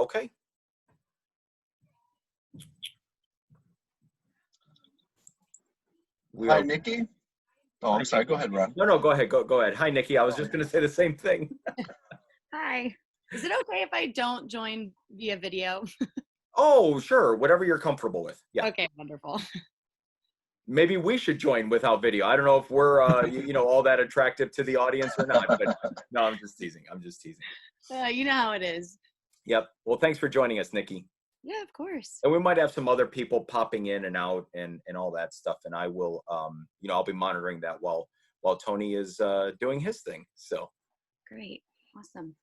Okay. Hi, Nikki. Oh, I'm sorry. Go ahead, Ron. No, go ahead. Go ahead. Hi, Nikki. I was just going to say the same thing. Hi. Is it okay if I don't join via video? Oh, sure. Whatever you're comfortable with. Yeah. Okay, wonderful. Maybe we should join without video. I don't know if we're, all that attractive to the audience or not, but no, I'm just teasing. You know how it is. Yep. Well, thanks for joining us, Nikki. Yeah, of course. And we might have some other people popping in and out and all that stuff. And I will, I'll be monitoring that while Tony is doing his thing. So. Great. Awesome.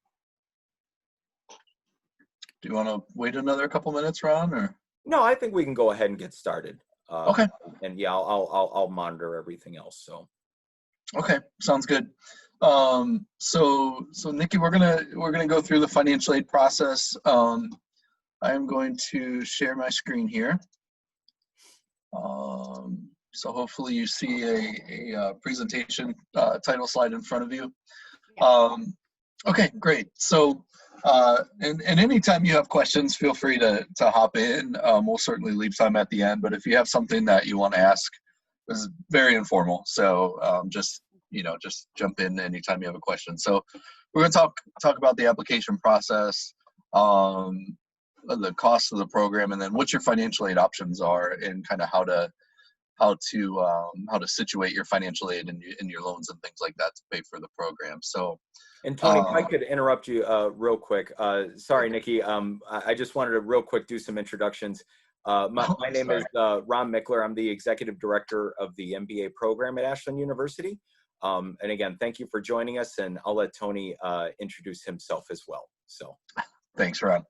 Do you want to wait another couple minutes, Ron, or? No, I think we can go ahead and get started. Okay. And yeah, I'll monitor everything else. So. Okay, sounds good. So Nikki, we're gonna go through the financial aid process. I am going to share my screen here. So hopefully you see a presentation title slide in front of you. Okay, great. So, and anytime you have questions, feel free to hop in. We'll certainly leave time at the end, but if you have something that you want to ask, this is very informal. So just jump in anytime you have a question. So we're going to talk about the application process, the cost of the program, and then what your financial aid options are, and kind of how to situate your financial aid and your loans and things like that to pay for the program. So. And Tony, if I could interrupt you real quick. Sorry, Nikki. I just wanted to real quick do some introductions. My name is Ron Mickler. I'm the Executive Director of the MBA program at Ashland University. And again, thank you for joining us, and I'll let Tony introduce himself as well. So. Thanks, Ron.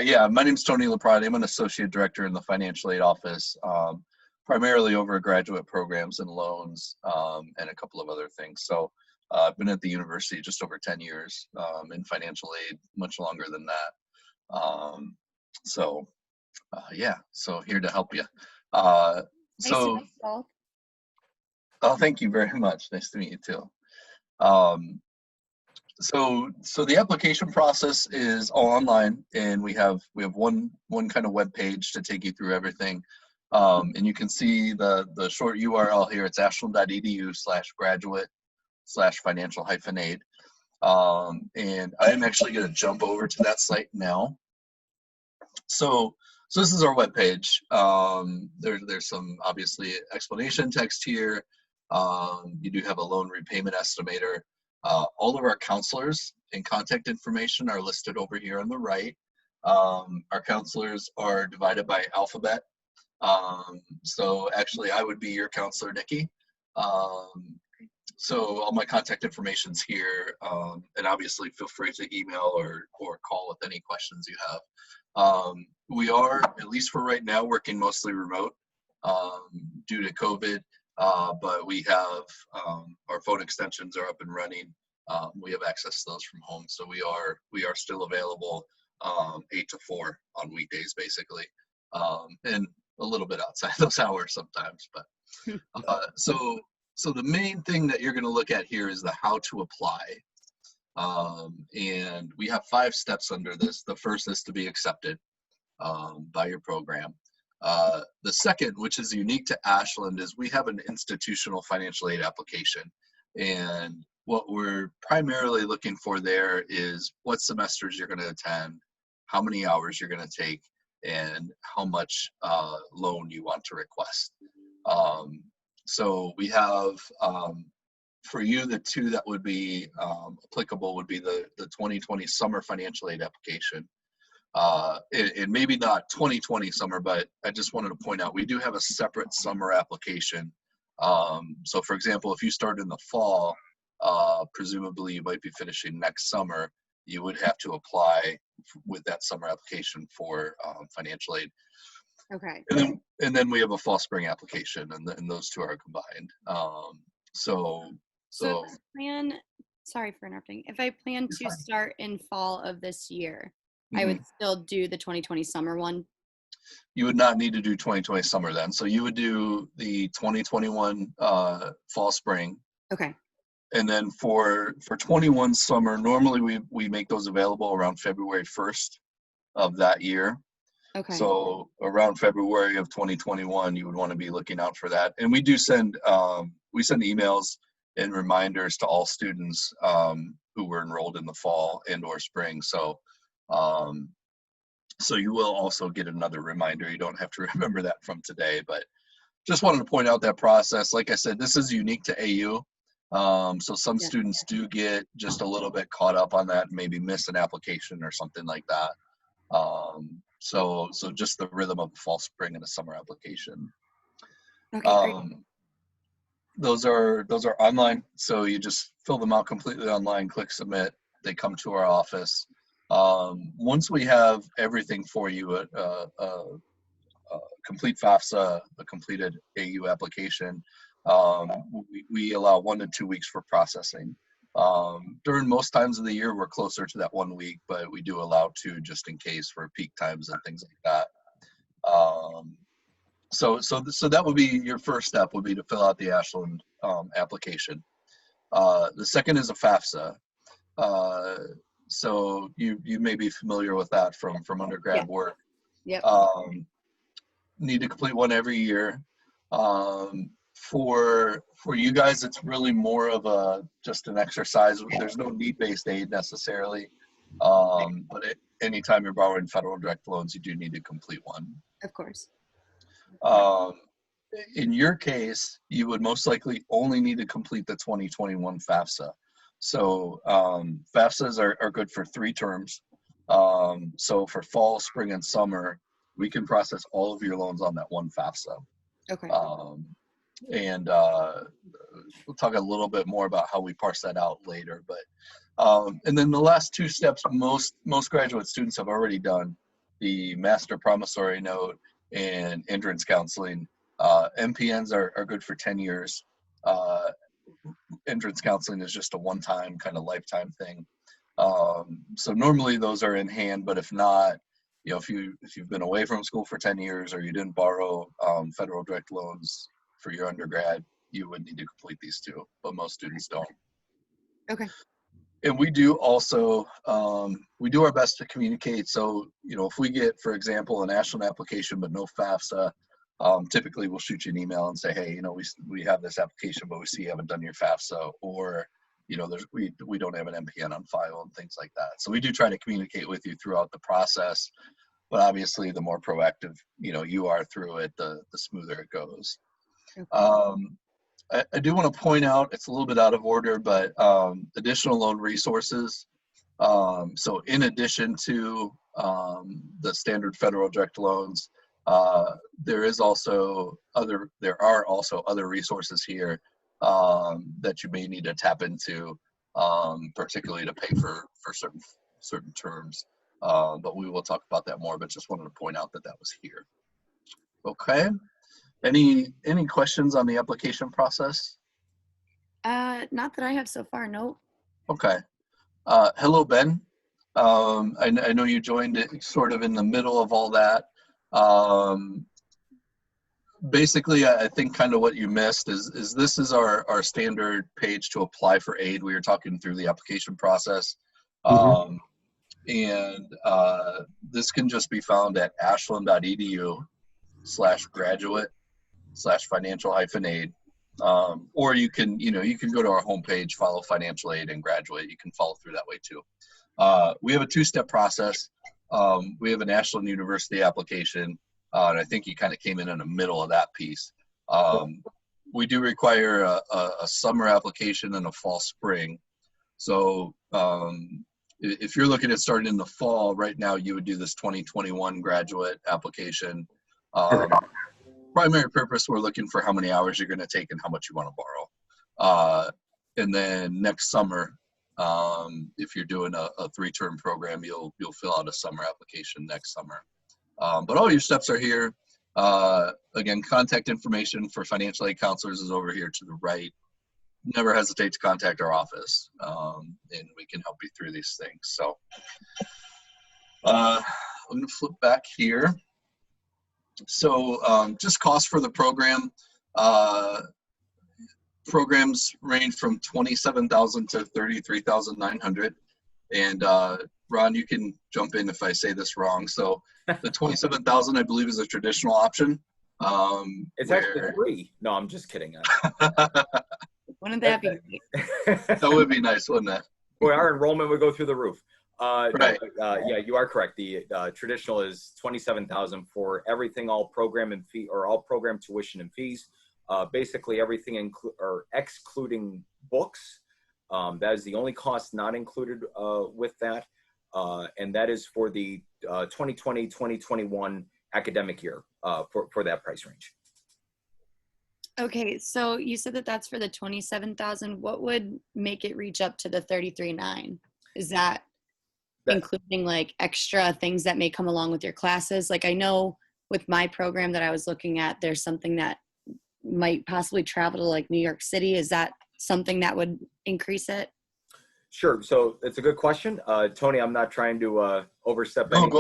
Yeah, my name is Tony Leprotti. I'm an Associate Director in the Financial Aid Office, primarily over graduate programs and loans, and a couple of other things. So I've been at the university just over 10 years in financial aid, much longer than that. So here to help you. Nice to meet you all. Oh, thank you very much. Nice to meet you too. So the application process is all online, and we have one kind of web page to take you through everything. And you can see the short URL here. It's ashland.edu/graduate/financial-aid. And I'm actually going to jump over to that site now. So this is our web page. There's some obviously explanation text here. You do have a loan repayment estimator. All of our counselors and contact information are listed over here on the right. Our counselors are divided by alphabet. So actually I would be your counselor, Nikki. So all my contact information's here, and obviously feel free to email or call with any questions you have. We are, at least for right now, working mostly remote due to COVID, but we have our phone extensions are up and running. We have access to those from home, so we are still available 8 to 4 on weekdays, basically, and a little bit outside those hours sometimes. But so the main thing that you're going to look at here is the how to apply. And we have 5 steps under this. The first is to be accepted by your program. The second, which is unique to Ashland, is we have an institutional financial aid application. And what we're primarily looking for there is what semesters you're going to attend, how many hours you're going to take, and how much loan you want to request. So we have, for you, the 2 that would be applicable would be the 2020 summer financial aid application. And maybe not 2020 summer, but I just wanted to point out, we do have a separate summer application. So for example, if you start in the fall, presumably you might be finishing next summer, you would have to apply with that summer application for financial aid. Okay. And then we have a fall spring application, and those 2 are combined. So if I plan, sorry for interrupting. If I plan to start in fall of this year, I would still do the 2020 summer one. You would not need to do 2020 summer then. So you would do the 2021 fall spring. Okay. And then for 21 summer, normally we make those available around February 1st. of that year. Okay. So around February of 2021, you would want to be looking out for that. And we do send emails and reminders to all students who were enrolled in the fall and or spring. So so you will also get another reminder. You don't have to remember that from today, but just wanted to point out that process. Like I said, this is unique to AU. So some students do get just a little bit caught up on that, maybe miss an application or something like that. So just the rhythm of the fall, spring, and the summer application. Okay, great. Those are online, so you just fill them out completely online, click submit. They come to our office. Once we have everything for you, complete FAFSA, a completed AU application, we allow 1 to 2 weeks for processing. During most times of the year, we're closer to that 1 week, but we do allow 2 just in case for peak times and things like that. So that would be your first step, would be to fill out the Ashland application. The second is a FAFSA. So you may be familiar with that from undergrad work. Yep. Need to complete one every year. For you guys, it's really more of just an exercise. There's no need-based aid necessarily, but anytime you're borrowing federal direct loans, you do need to complete one. Of course. In your case, you would most likely only need to complete the 2021 FAFSA. So FAFSAs are good for 3 terms. So for fall, spring, and summer, we can process all of your loans on that one FAFSA. Okay. And we'll talk a little bit more about how we parse that out later. But and then the last 2 steps, most graduate students have already done: the master promissory note and entrance counseling. MPNs are good for 10 years. Entrance counseling is just a one-time kind of lifetime thing. So normally those are in hand, but if not, if you've been away from school for 10 years or you didn't borrow federal direct loans for your undergrad, you would need to complete these 2, but most students don't. Okay. And we do also, we do our best to communicate. So, if we get, for example, an Ashland application, but no FAFSA, typically we'll shoot you an email and say, hey, we have this application, but we see you haven't done your FAFSA, or, we don't have an MPN on file and things like that. So we do try to communicate with you throughout the process, but obviously the more proactive, you are through it, the smoother it goes. Okay. I do want to point out, it's a little bit out of order, but additional loan resources. So in addition to the standard federal direct loans, there are also other resources here that you may need to tap into, particularly to pay for certain terms. But we will talk about that more, but just wanted to point out that was here. Okay. Any questions on the application process? Not that I have so far, nope. Okay. Hello, Ben. I know you joined it sort of in the middle of all that. Basically, I think kind of what you missed is this is our standard page to apply for aid. We were talking through the application process. And this can just be found at ashland.edu/graduate/financial-aid. Or you can go to our homepage, follow financial aid and graduate. You can follow through that way too. We have a 2-step process. We have an Ashland University application, and I think you kind of came in the middle of that piece. We do require a summer application and a fall spring. So if you're looking at starting in the fall, right now you would do this 2021 graduate application. Primary purpose, we're looking for how many hours you're going to take and how much you want to borrow. And then next summer, if you're doing a 3-term program, you'll fill out a summer application next summer. But all your steps are here. Again, contact information for financial aid counselors is over here to the right. Never hesitate to contact our office, and we can help you through these things. So I'm going to flip back here. So just cost for the program. Programs range from $27,000 to $33,900, and Ron, you can jump in if I say this wrong. So the 27,000, I believe, is a traditional option. It's actually free. No, I'm just kidding. Wouldn't that be great? That would be nice, wouldn't it? Boy, our enrollment would go through the roof. Right. Yeah, you are correct. The traditional is 27,000 for everything, all program and fee, or all program tuition and fees. Basically everything or excluding books. That is the only cost not included with that. And that is for the 2020-2021 academic year for that price range. Okay, so you said that that's for the 27,000. What would make it reach up to the 33,900? Is that including like extra things that may come along with your classes? Like I know with my program that I was looking at, there's something that might possibly travel to like New York City. Is that something that would increase it? Sure. So it's a good question. Tony, I'm not trying to overstep any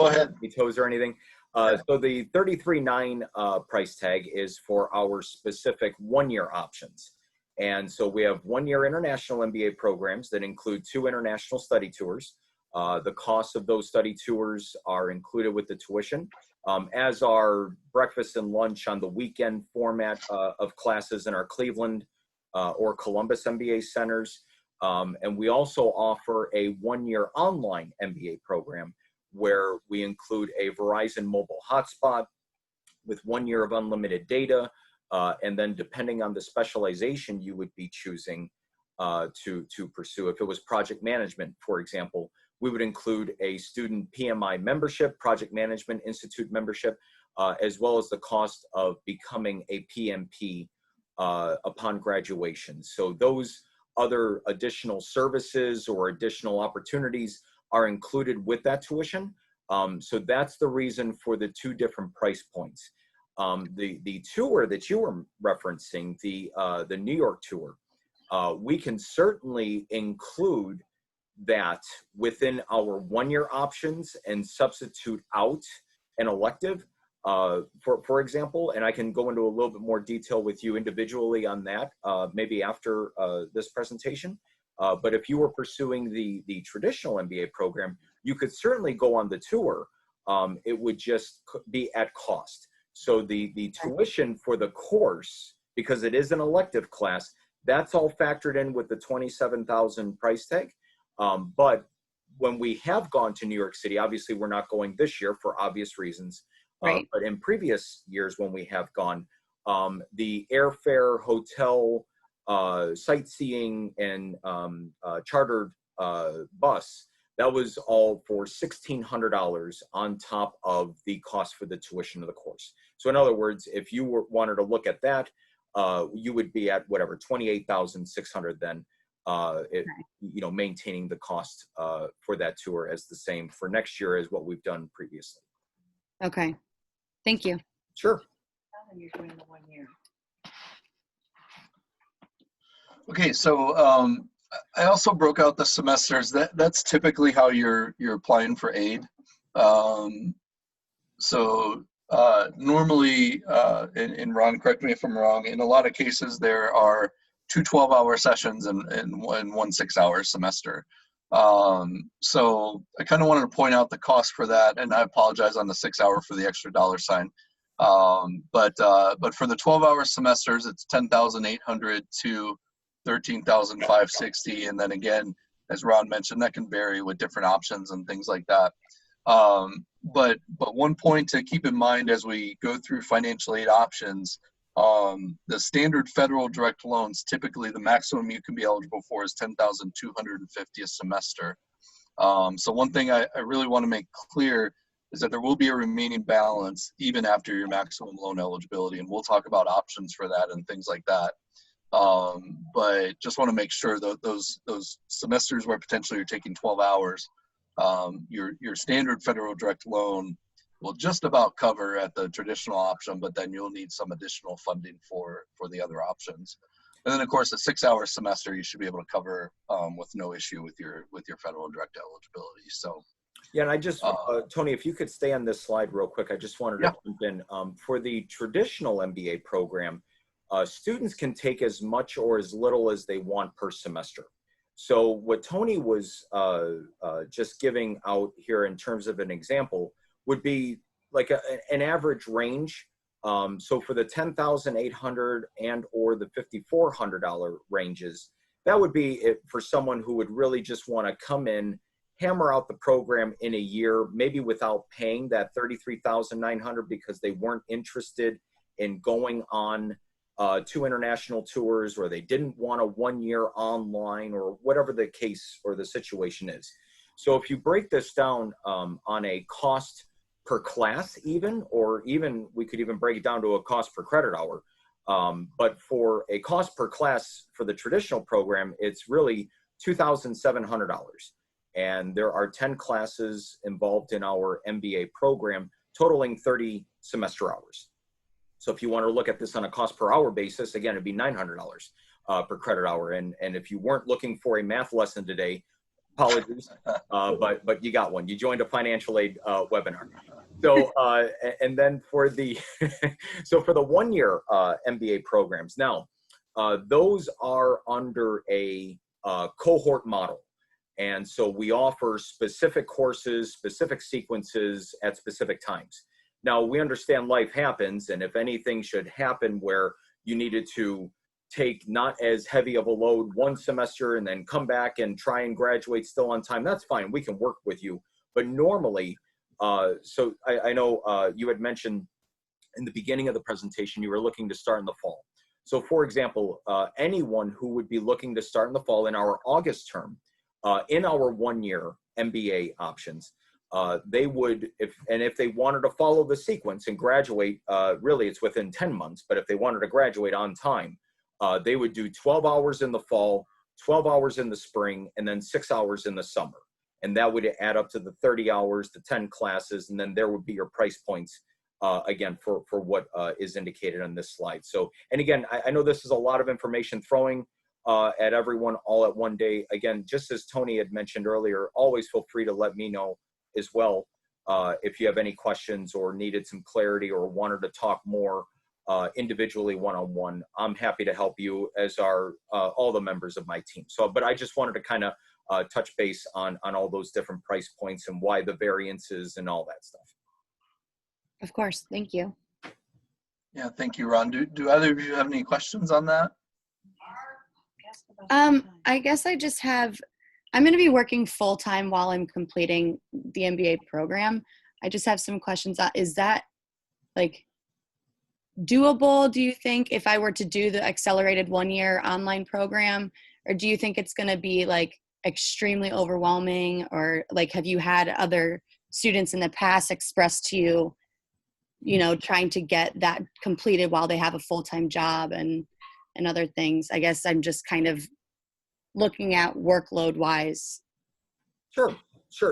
toes or anything. So the 33,900 price tag is for our specific one-year options. And so we have one-year international MBA programs that include 2 international study tours. The cost of those study tours are included with the tuition, as are breakfast and lunch on the weekend format of classes in our Cleveland or Columbus MBA centers. And we also offer a one-year online MBA program where we include a Verizon mobile hotspot with 1 year of unlimited data. And then depending on the specialization you would be choosing to pursue, if it was project management, for example, we would include a student PMI membership, Project Management Institute membership, as well as the cost of becoming a PMP upon graduation. So those other additional services or additional opportunities are included with that tuition. So that's the reason for the 2 different price points. The tour that you were referencing, the New York tour, we can certainly include that within our one-year options and substitute out an elective, for example, and I can go into a little bit more detail with you individually on that, maybe after this presentation. But if you were pursuing the traditional MBA program, you could certainly go on the tour. It would just be at cost. So the tuition for the course, because it is an elective class, that's all factored in with the 27,000 price tag. But when we have gone to New York City, obviously we're not going this year for obvious reasons. Right. But in previous years when we have gone, the airfare, hotel, sightseeing, and chartered bus, that was all for $1,600 on top of the cost for the tuition of the course. So in other words, if you wanted to look at that, you would be at whatever, 28,600 then, maintaining the cost for that tour as the same for next year as what we've done previously. Okay. Thank you. Sure. You're doing the 1 year. Okay, so I also broke out the semesters. That's typically how you're applying for aid. Normally, and Ron, correct me if I'm wrong, in a lot of cases there are 2 12-hour sessions and one 6-hour semester. So I kind of wanted to point out the cost for that, and I apologize on the 6-hour for the extra $sign. But for the 12-hour semesters, it's $10,800 to $13,560, and then again, as Ron mentioned, that can vary with different options and things like that. But one point to keep in mind as we go through financial aid options, the standard federal direct loans, typically the maximum you can be eligible for is $10,250 a semester. So one thing I really want to make clear is that there will be a remaining balance even after your maximum loan eligibility, and we'll talk about options for that and things like that. But just want to make sure that those semesters where potentially you're taking 12 hours, your standard federal direct loan will just about cover at the traditional option, but then you'll need some additional funding for the other options. And then of course, a 6-hour semester you should be able to cover with no issue with your federal direct eligibility. So yeah, and I just Tony, if you could stay on this slide real quick, I just wanted to jump in. For the traditional MBA program, students can take as much or as little as they want per semester. So what Tony was just giving out here in terms of an example would be like an average range. So for the $10,800 and or the $5,400 ranges, that would be it for someone who would really just want to come in, hammer out the program in a year, maybe without paying that $33,900 because they weren't interested in going on 2 international tours, or they didn't want a 1-year online, or whatever the case or the situation is. So if you break this down on a cost per class even, or even we could even break it down to a cost per credit hour. But for a cost per class for the traditional program, it's really $2,700. And there are 10 classes involved in our MBA program, totaling 30 semester hours. So if you want to look at this on a cost per hour basis, again, it'd be $900 per credit hour. And if you weren't looking for a math lesson today, apologies, but you got one. You joined a financial aid webinar. So and then for the for the 1-year MBA programs, now those are under a cohort model. And so we offer specific courses, specific sequences at specific times. Now, we understand life happens, and if anything should happen where you needed to take not as heavy of a load one semester and then come back and try and graduate still on time, that's fine. We can work with you. But normally, so I know you had mentioned in the beginning of the presentation, you were looking to start in the fall. So for example, anyone who would be looking to start in the fall in our August term, in our 1-year MBA options, they would, if they wanted to follow the sequence and graduate, really it's within 10 months, but if they wanted to graduate on time, they would do 12 hours in the fall, 12 hours in the spring, and then 6 hours in the summer. And that would add up to the 30 hours, the 10 classes, and then there would be your price points, again, for what is indicated on this slide. So, and again, I know this is a lot of information throwing at everyone all at one day. Again, just as Tony had mentioned earlier, always feel free to let me know as well if you have any questions or needed some clarity or wanted to talk more individually one-on-one. I'm happy to help you, as are all the members of my team. So, but I just wanted to kind of touch base on all those different price points and why the variances and all that stuff. Of course. Thank you. Yeah, thank you, Ron. Do either of you have any questions on that? I guess I just have, I'm going to be working full time while I'm completing the MBA program. I just have some questions. Is that like doable, do you think, if I were to do the accelerated 1-year online program, or do you think it's going to be like extremely overwhelming? Or like, have you had other students in the past express to you, you know, trying to get that completed while they have a full-time job and other things? I guess I'm just kind of looking at workload wise. Sure.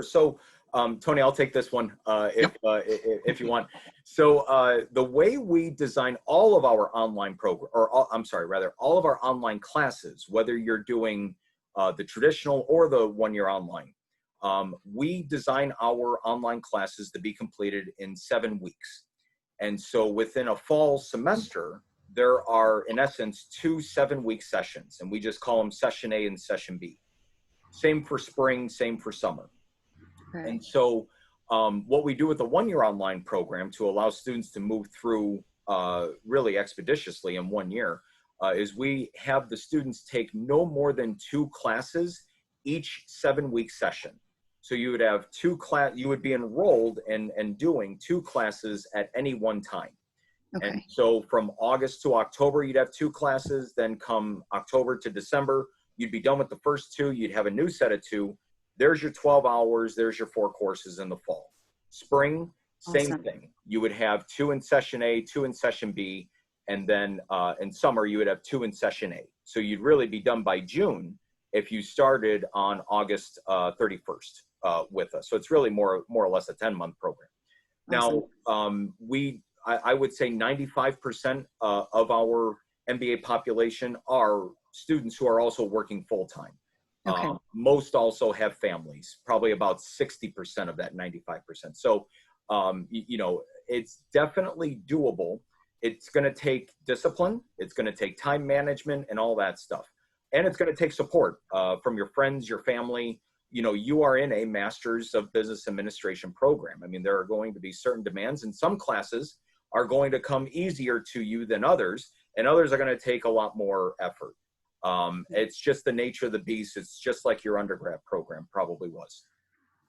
So, Tony, I'll take this one if you want. So the way we design all of our online program, or all of our online classes, whether you're doing the traditional or the 1-year online, we design our online classes to be completed in 7 weeks. And so within a fall semester, there are, in essence, 2 7-week sessions, and we just call them session A and session B. Same for spring, same for summer. Right. And so what we do with the 1-year online program to allow students to move through really expeditiously in 1 year is we have the students take no more than 2 classes each 7-week session. So you would have you would be enrolled and doing 2 classes at any one time. Okay. And so from August to October, you'd have 2 classes. Then come October to December, you'd be done with the first 2. You'd have a new set of 2. There's your 12 hours. There's your 4 courses in the fall. Spring, same thing. You would have 2 in session A, 2 in session B. And then in summer, you would have 2 in session A. So you'd really be done by June if you started on August 31st with us. So it's really more or less a 10-month program. Awesome. Now, I would say 95% of our MBA population are students who are also working full-time. Okay. Most also have families, probably about 60% of that 95%. So, you know, it's definitely doable. It's going to take discipline. It's going to take time management and all that stuff. and it's going to take support from your friends, your family. You know, you are in a Master's of Business Administration program. I mean, there are going to be certain demands, and some classes are going to come easier to you than others, and others are going to take a lot more effort. It's just the nature of the beast. It's just like your undergrad program probably was.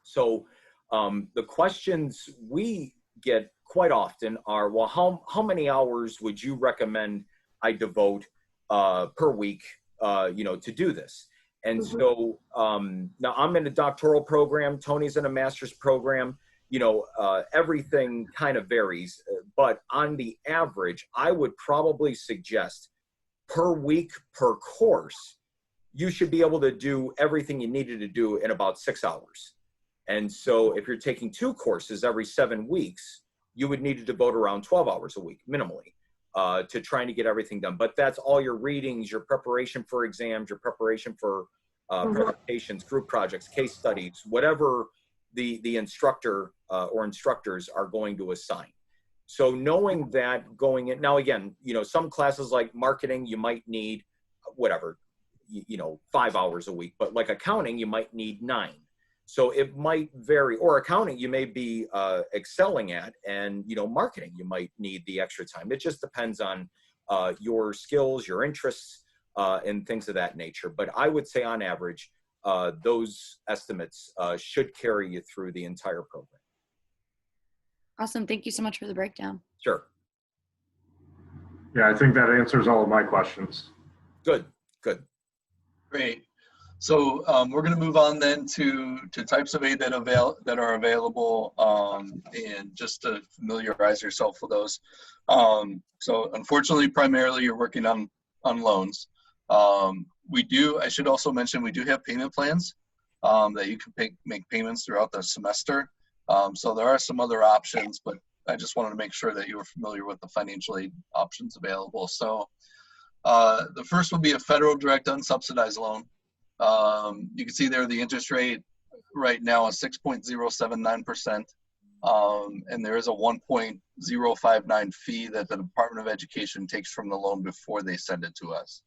So the questions we get quite often are, well, how many hours would you recommend I devote per week, you know, to do this? And so now I'm in a doctoral program, Tony's in a master's program, you know, everything kind of varies, but on the average, I would probably suggest per week, per course, you should be able to do everything you needed to do in about 6 hours. And so if you're taking 2 courses every 7 weeks, you would need to devote around 12 hours a week, minimally, to trying to get everything done. But that's all your readings, your preparation for exams, your preparation for presentations, group projects, case studies, whatever the instructor or instructors are going to assign. So knowing that going in, now again, you know, some classes like marketing, you might need whatever, you know, 5 hours a week, but like accounting, you might need 9. So it might vary, or accounting you may be excelling at, and, you know, marketing, you might need the extra time. It just depends on your skills, your interests, and things of that nature. But I would say on average, those estimates should carry you through the entire program. Awesome. Thank you so much for the breakdown. Sure. Yeah, I think that answers all of my questions. Good, good. Great. So we're going to move on then to types of aid that are available, and just to familiarize yourself with those. So unfortunately, primarily you're working on loans. I should also mention, we do have payment plans that you can make payments throughout the semester. So there are some other options, but I just wanted to make sure that you were familiar with the financial aid options available. So the first would be a federal direct unsubsidized loan. You can see there the interest rate right now is 6.079%. And there is a 1.059 fee that the Department of Education takes from the loan before they send it to us.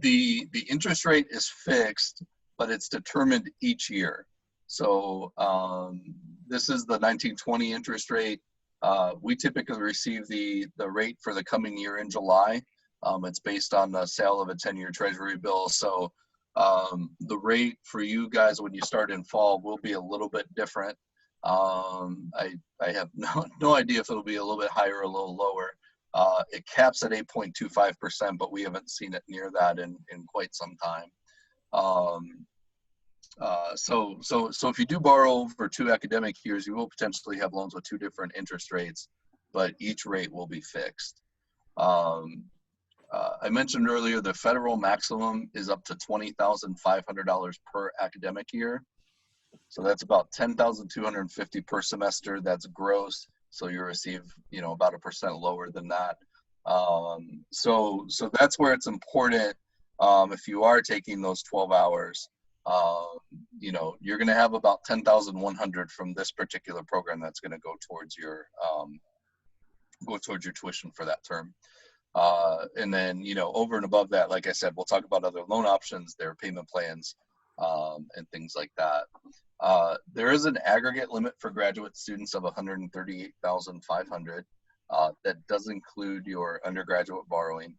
The interest rate is fixed, but it's determined each year. So this is the 1920 interest rate. We typically receive the rate for the coming year in July. It's based on the sale of a 10-year treasury bill. So the rate for you guys when you start in fall will be a little bit different. I have no idea if it'll be a little bit higher or a little lower. It caps at 8.25%, but we haven't seen it near that in quite some time. So if you do borrow for 2 academic years, you will potentially have loans with 2 different interest rates, but each rate will be fixed. I mentioned earlier the federal maximum is up to $20,500 per academic year. So that's about $10,250 per semester. That's gross. So you receive, you know, about 1% lower than that. So that's where it's important. If you are taking those 12 hours, you know, you're going to have about $10,100 from this particular program that's going to go towards your tuition for that term. And then, you know, over and above that, like I said, we'll talk about other loan options, their payment plans, and things like that. There is an aggregate limit for graduate students of $138,500. That does include your undergraduate borrowing.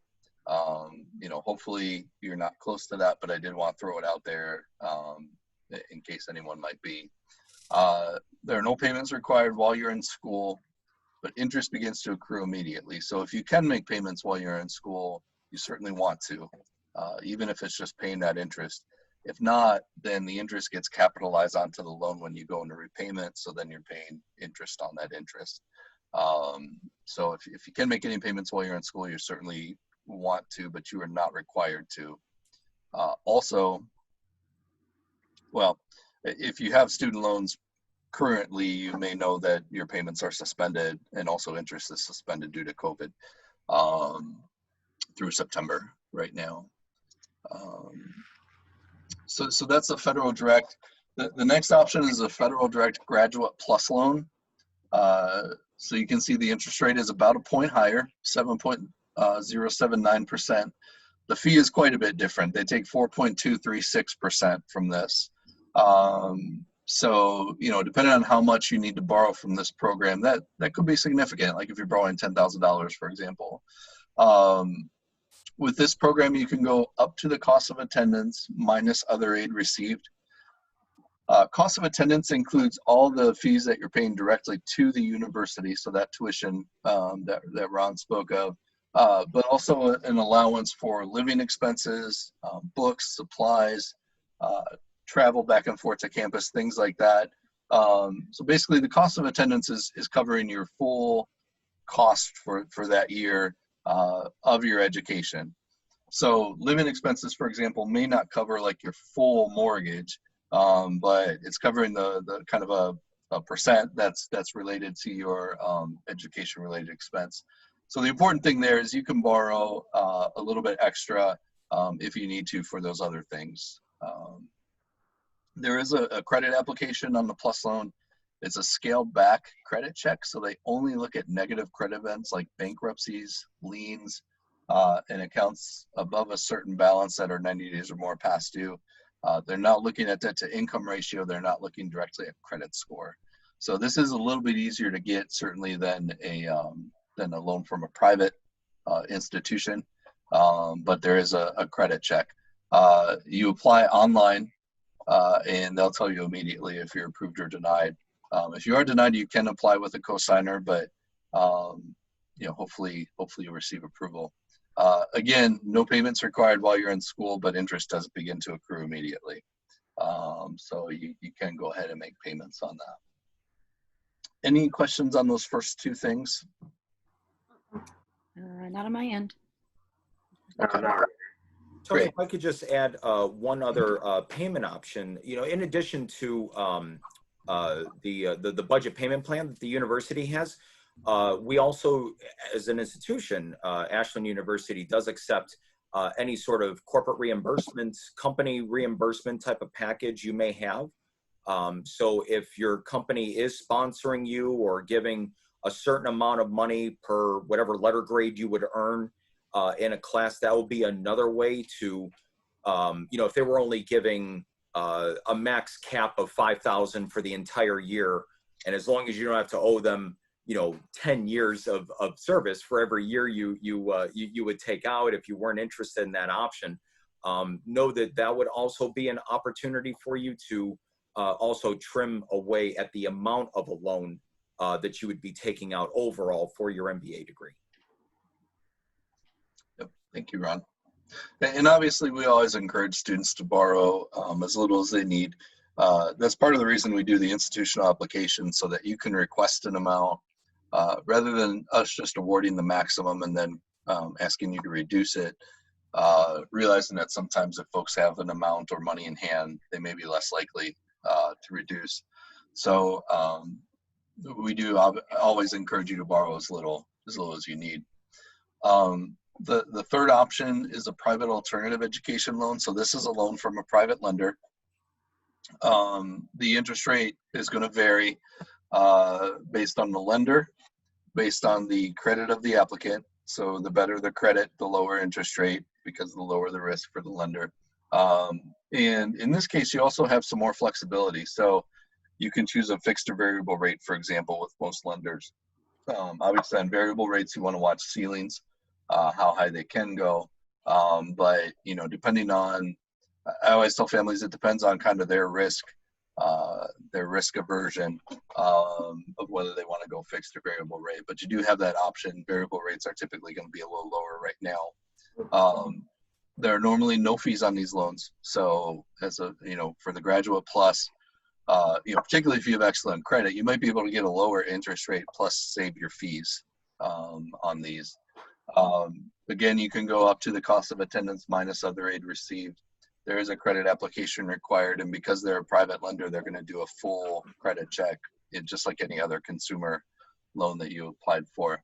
You know, hopefully you're not close to that, but I did want to throw it out there in case anyone might be. There are no payments required while you're in school, but interest begins to accrue immediately. So if you can make payments while you're in school, you certainly want to, even if it's just paying that interest. If not, then the interest gets capitalized onto the loan when you go into repayment, so then you're paying interest on that interest. So if you can make any payments while you're in school, you certainly want to, but you are not required to. Also, well, if you have student loans currently, you may know that your payments are suspended, and also interest is suspended due to COVID through September right now. So that's a federal direct. The next option is a federal direct graduate plus loan. So you can see the interest rate is about a point higher, 7.079%. the fee is quite a bit different. They take 4.236% from this. So, you know, depending on how much you need to borrow from this program, that could be significant. Like if you're borrowing $10,000, for example. With this program, you can go up to the cost of attendance minus other aid received. Cost of attendance includes all the fees that you're paying directly to the university, so that tuition that Ron spoke of, but also an allowance for living expenses, books, supplies, travel back and forth to campus, things like that. So basically the cost of attendance is covering your full cost for that year of your education. So living expenses, for example, may not cover like your full mortgage, but it's covering the kind of a percent that's related to your education related expense. So the important thing there is you can borrow a little bit extra if you need to for those other things. There is a credit application on the PLUS loan. It's a scaled back credit check, so they only look at negative credit events like bankruptcies, liens, and accounts above a certain balance that are 90 days or more past due. They're not looking at debt to income ratio. They're not looking directly at credit score. So this is a little bit easier to get certainly than a loan from a private institution, but there is a credit check. You apply online, and they'll tell you immediately if you're approved or denied. If you are denied, you can apply with a cosigner, but you know, hopefully you'll receive approval. Again, no payments required while you're in school, but interest does begin to accrue immediately. So you can go ahead and make payments on that. Any questions on those first two things? Not on my end. Okay. Tony, Great. if I could just add one other payment option, you know, in addition to the budget payment plan that the university has, we also, as an institution, Ashland University does accept any sort of corporate reimbursement, company reimbursement type of package you may have. So if your company is sponsoring you or giving a certain amount of money per whatever letter grade you would earn in a class, that would be another way to, you know, if they were only giving a max cap of $5,000 for the entire year, and as long as you don't have to owe them, you know, 10 years of service for every year you would take out if you weren't interested in that option, know that that would also be an opportunity for you to also trim away at the amount of a loan that you would be taking out overall for your MBA degree. Yep. Thank you, Ron. And obviously, we always encourage students to borrow as little as they need. That's part of the reason we do the institutional application, so that you can request an amount rather than us just awarding the maximum and then asking you to reduce it. Realizing that sometimes if folks have an amount or money in hand, they may be less likely to reduce. So we do always encourage you to borrow as little as you need. The third option is a private alternative education loan. So this is a loan from a private lender. The interest rate is going to vary based on the lender, based on the credit of the applicant. So the better the credit, the lower interest rate, because the lower the risk for the lender. And in this case, you also have some more flexibility. So you can choose a fixed or variable rate, for example, with most lenders. Obviously on variable rates, you want to watch ceilings, how high they can go. But, you know, depending on, I always tell families it depends on kind of their risk aversion of whether they want to go fixed or variable rate. But you do have that option. Variable rates are typically going to be a little lower right now. There are normally no fees on these loans. So as a, you know, for the Graduate Plus, you know, particularly if you have excellent credit, you might be able to get a lower interest rate plus save your fees on these. Again, you can go up to the cost of attendance minus other aid received. There is a credit application required, and because they're a private lender, they're going to do a full credit check, just like any other consumer loan that you applied for.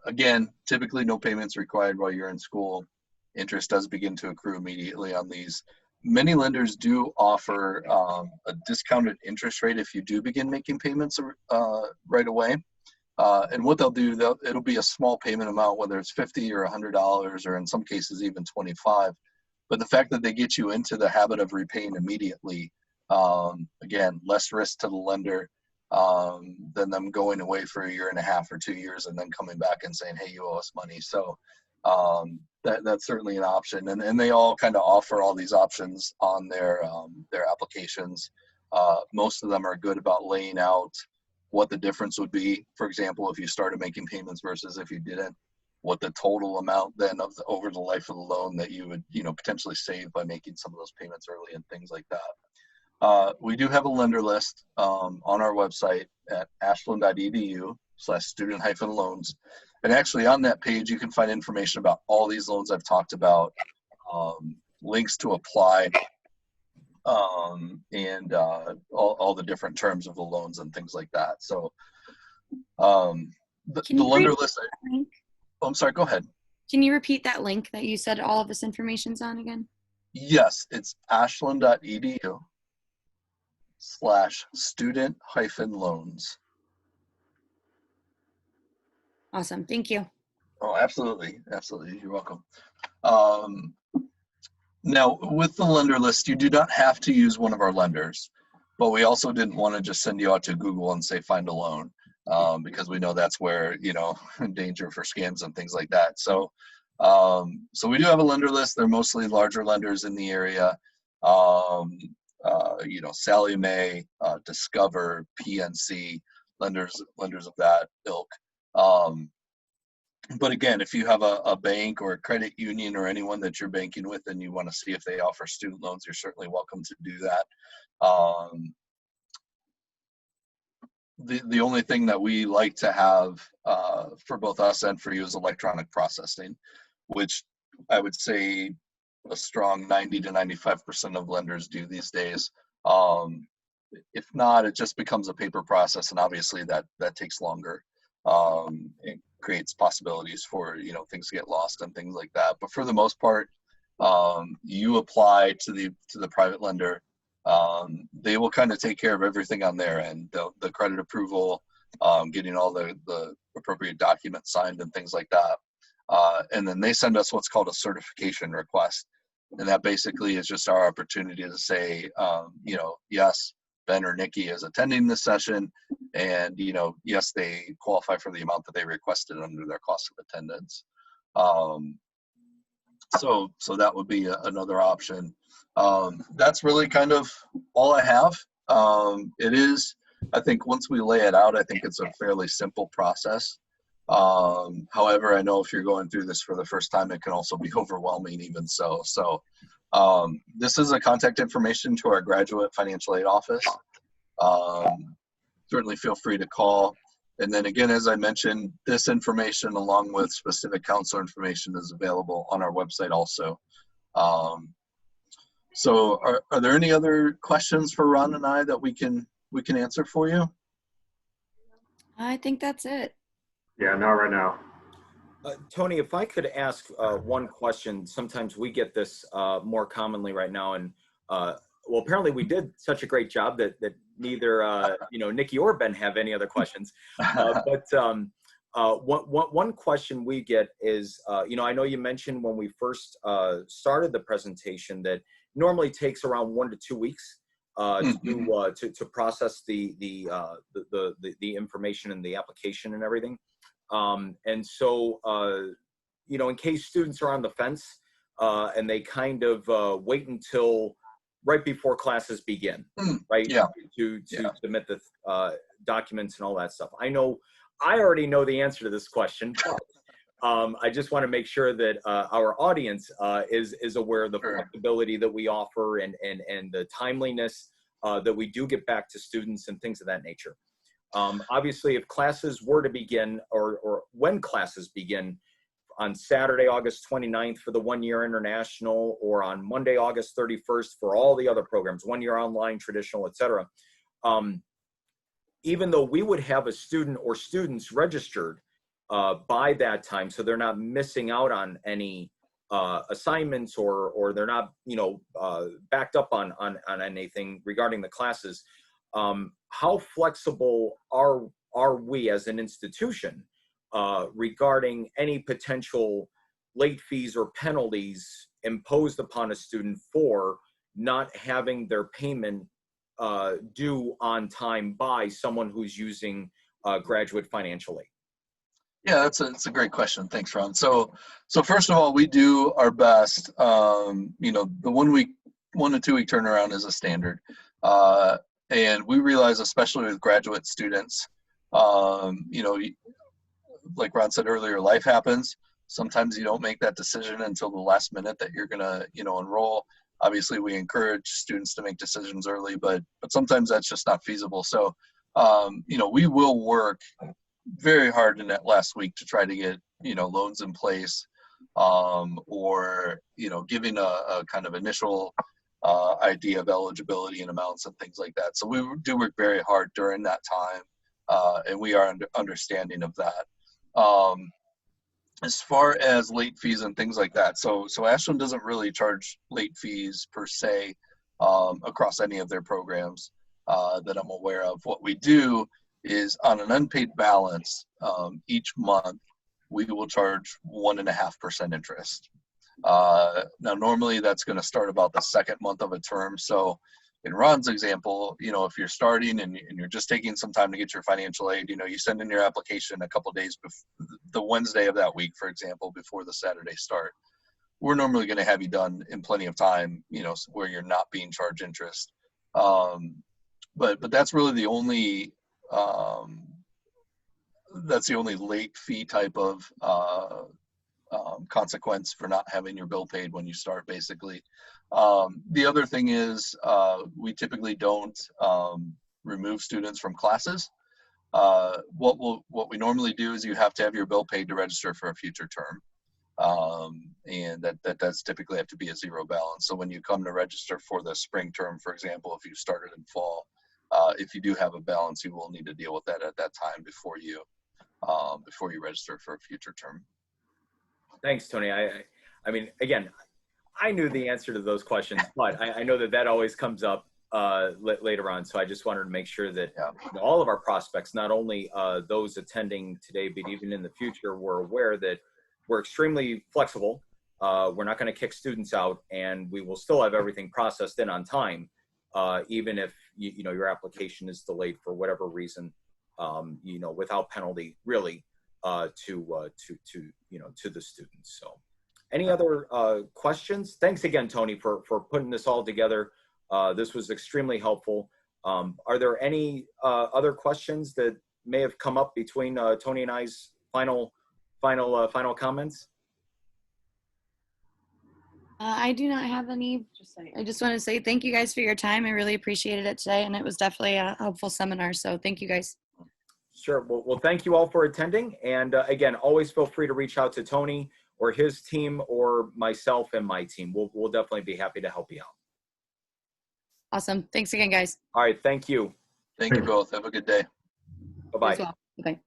Again, typically no payments required while you're in school. Interest does begin to accrue immediately on these. Many lenders do offer a discounted interest rate if you do begin making payments right away. And what they'll do, it'll be a small payment amount, whether it's $50 or $100, or in some cases even $25. But the fact that they get you into the habit of repaying immediately, again, less risk to the lender than them going away for a year and a half or 2 years and then coming back and saying, hey, you owe us money. So that's certainly an option. And they all kind of offer all these options on their applications. Most of them are good about laying out what the difference would be. For example, if you started making payments versus if you didn't, what the total amount then of over the life of the loan that you would, potentially save by making some of those payments early and things like that. We do have a lender list on our website at ashland.edu/student-loans. And actually on that page, you can find information about all these loans I've talked about, links to apply, and all the different terms of the loans and things like that. So the lender list. Oh, I'm sorry, go ahead. Can you repeat that link that you said all of this information's on again? Yes, it's ashland.edu/student-loans. Awesome. Thank you. Oh, absolutely. Absolutely. You're welcome. Now, with the lender list, you do not have to use one of our lenders, but we also didn't want to just send you out to Google and say, find a loan, because we know that's where, danger for scams and things like that. So we do have a lender list. They're mostly larger lenders in the area. Sallie Mae, Discover, PNC, lenders of that ilk. But again, if you have a bank or a credit union or anyone that you're banking with and you want to see if they offer student loans, you're certainly welcome to do that. The only thing that we like to have for both us and for you is electronic processing, which I would say a strong 90 to 95% of lenders do these days. If not, it just becomes a paper process, and obviously that takes longer. It creates possibilities for things to get lost and things like that. But for the most part, you apply to the private lender. They will kind of take care of everything on their end, the credit approval, getting all the appropriate documents signed and things like that. And then they send us what's called a certification request, and that basically is just our opportunity to say, yes, Ben or Nikki is attending this session, and yes, they qualify for the amount that they requested under their cost of attendance. So that would be another option. That's really kind of all I have. It is, I think once we lay it out, I think it's a fairly simple process. However, I know if you're going through this for the first time, it can also be overwhelming even so. So this is a contact information to our graduate financial aid office. Certainly feel free to call. And then again, as I mentioned, this information along with specific counselor information is available on our website also. So are there any other questions for Ron and I that we can answer for you? I think that's it. Yeah, not right now. Tony, if I could ask one question. Sometimes we get this more commonly right now, and well, apparently we did such a great job that neither Nikki or Ben have any other questions. But one question we get is, I know you mentioned when we first started the presentation that normally takes around 1 to 2 weeks to process the information and the application and everything. And so, in case students are on the fence and they kind of wait until right before classes begin, right? Yeah. To submit the documents and all that stuff. I know I already know the answer to this question, but I just want to make sure that our audience is aware of the flexibility that we offer and the timeliness that we do get back to students and things of that nature. Obviously, if classes were to begin, or when classes begin on Saturday, August 29th for the 1-year international, or on Monday, August 31st for all the other programs, 1-year online, traditional, etc. Even though we would have a student or students registered by that time, so they're not missing out on any assignments or they're not, backed up on anything regarding the classes. How flexible are are we as an institution regarding any potential late fees or penalties imposed upon a student for not having their payment due on time by someone who's using graduate financial aid? Yeah, that's a great question. Thanks, Ron. So first of all, we do our best. You know, the 1 to 2 week turnaround is a standard, and we realize, especially with graduate students, you know, like Ron said earlier, life happens. Sometimes you don't make that decision until the last minute that you're gonna, you know, enroll. Obviously, we encourage students to make decisions early, but sometimes that's just not feasible. So, you know, we will work very hard in that last week to try to get, you know, loans in place, or, you know, giving a kind of initial idea of eligibility and amounts and things like that. So we do work very hard during that time, and we are understanding of that. As far as late fees and things like that, so Ashland doesn't really charge late fees per se across any of their programs that I'm aware of. What we do is, on an unpaid balance, each month we will charge 1.5% interest. Now, normally that's going to start about the second month of a term. So in Ron's example, you know, if you're starting and you're just taking some time to get your financial aid, you know, you send in your application a couple days before the Wednesday of that week, for example, before the Saturday start. We're normally going to have you done in plenty of time, you know, where you're not being charged interest. But that's really the only late fee type of consequence for not having your bill paid when you start, basically. The other thing is, we typically don't remove students from classes. What we normally do is you have to have your bill paid to register for a future term. And that does typically have to be a zero balance. So when you come to register for the spring term, for example, if you started in fall, if you do have a balance, you will need to deal with that at that time before you register for a future term. Thanks, Tony. I mean, again, I knew the answer to those questions, but I know that always comes up later on. So I just wanted to make sure that all of our prospects, not only those attending today, but even in the future, were aware that we're extremely flexible. We're not going to kick students out, and we will still have everything processed in on time, even if you know your application is delayed for whatever reason, you know, without penalty, really, to the students. So, any other questions? Thanks again, Tony, for putting this all together. This was extremely helpful. Are there any other questions that may have come up between Tony and I's final comments? I do not have any. I just want to say thank you guys for your time. I really appreciated it today, and it was definitely a helpful seminar. So thank you guys. Sure. Well, thank you all for attending. And again, always feel free to reach out to Tony or his team or myself and my team. We'll definitely be happy to help you out. Awesome. Thanks again, guys. All right. Thank you. Thank you both. Have a good day. Bye-bye. You as well. Bye-bye.